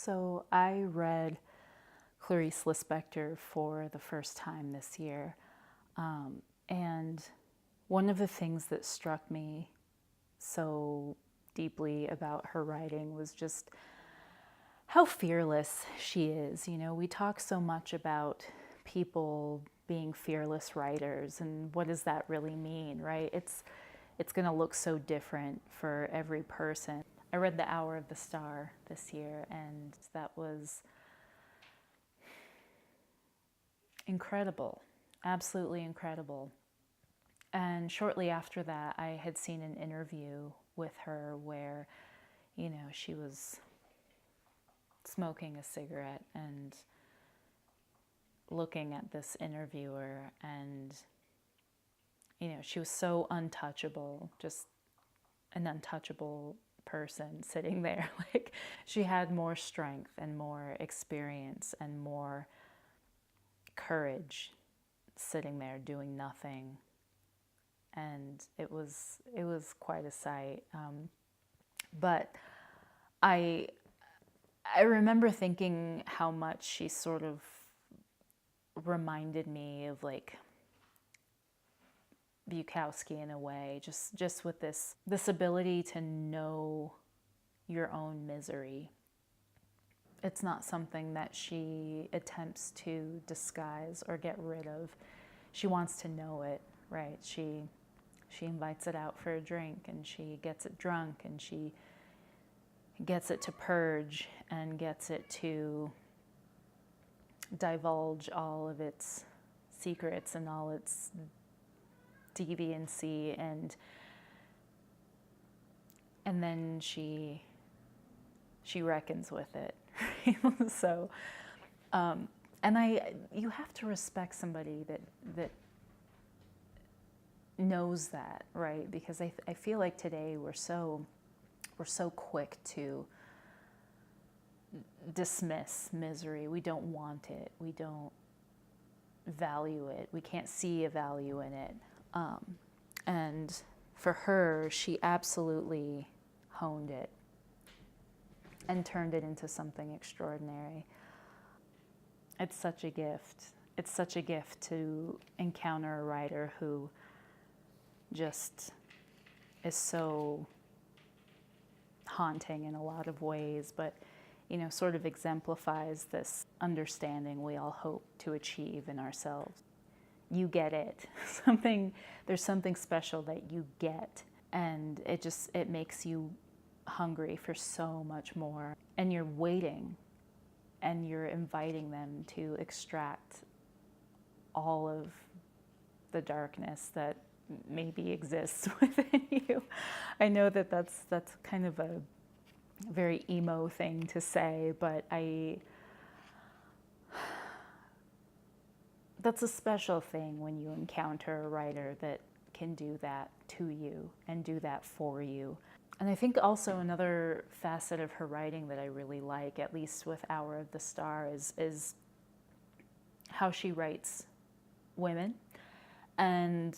So I read Clarice Lispector for the first time this year. And one of the things that struck me so deeply about her writing was just how fearless she is. You know, we talk so much about people being fearless writers, and what does that really mean, right? It's going to look so different for every person. I read The Hour of the Star this year, and that was incredible, absolutely incredible. And shortly after that, I had seen an interview with her where, you know, she was smoking a cigarette and looking at this interviewer, and, you know, she was so untouchable, just an untouchable person sitting there. Like, she had more strength and more experience and more courage sitting there doing nothing. And it was quite a sight. But I remember thinking how much she sort of reminded me of like Bukowski in a way, just with this ability to know your own misery. It's not something that she attempts to disguise or get rid of. She wants to know it, right? She invites it out for a drink, and she gets it drunk, and she gets it to purge, and gets it to divulge all of its secrets and all its deviancy, and then she reckons with it. So, and you have to respect somebody that knows that, right? Because I feel like today we're so quick to dismiss misery. We don't want it. We don't value it. We can't see a value in it. And for her, she absolutely honed it and turned it into something extraordinary. It's such a gift. It's such a gift to encounter a writer who just is so haunting in a lot of ways, but, you know, sort of exemplifies this understanding we all hope to achieve in ourselves. You get it. There's something special that you get, and it makes you hungry for so much more. And you're waiting, and you're inviting them to extract all of the darkness that maybe exists within you. I know that that's kind of a very emo thing to say, but that's a special thing when you encounter a writer that can do that to you and do that for you. And I think also another facet of her writing that I really like, at least with Hour of the Star, is how she writes women. And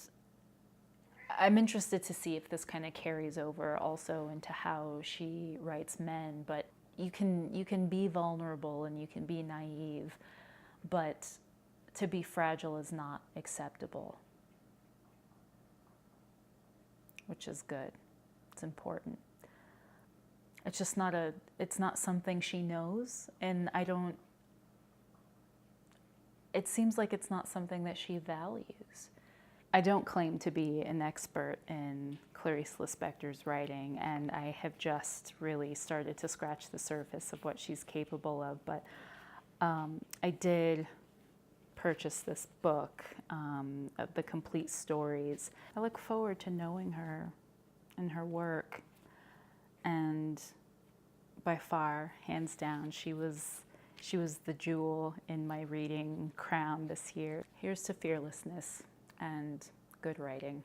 I'm interested to see if this kind of carries over also into how she writes men. But you can be vulnerable and you can be naive, but to be fragile is not acceptable, which is good. It's important. It's just it's not something she knows, and it seems like it's not something that she values. I don't claim to be an expert in Clarice Lispector's writing, and I have just really started to scratch the surface of what she's capable of, but I did purchase this book of the complete stories. I look forward to knowing her and her work, and by far, hands down, she was the jewel in my reading crown this year. Here's to fearlessness and good writing.